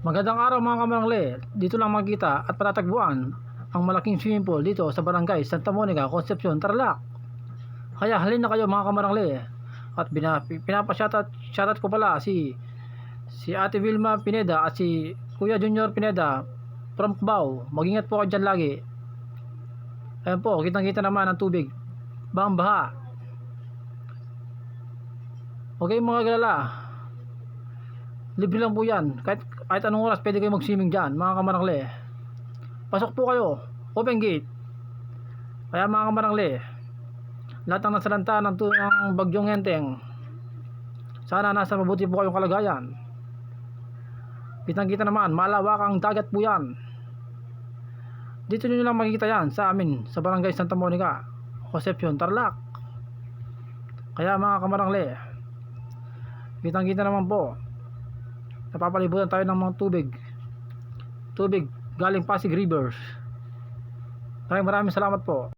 Magandang araw mga kamarangli. Dito lang makita at patatagpuan ang malaking swimming pool dito sa Barangay Santa Monica, Concepcion, Tarlac. Kaya halina kayo mga kamarangli. At pinapashoutout ko pala si Ate Vilma Pineda at si Kuya Junior Pineda from Cubao. Mag-ingat po kayo dyan lagi. Ayan po, kitang-kita naman ang tubig. Bahang-baha. Okay mga galala. Libre lang po yan. Kahit anong oras pwede kayo mag-swimming dyan, mga kamarangli. Pasok po kayo. Open gate. Kaya mga kamarangli, lahat ng nasalanta ng bagyong Enteng, sana nasa mabuti po kayong kalagayan. Kitang-kita naman, malawakang dagat po yan. Dito nyo lang makikita yan sa amin, sa Barangay Santa Monica, Concepcion, Tarlac. Kaya mga kamarangli, kitang-kita naman po, napapalibutan tayo ng mga tubig galing Pasig Rivers. Maraming salamat po.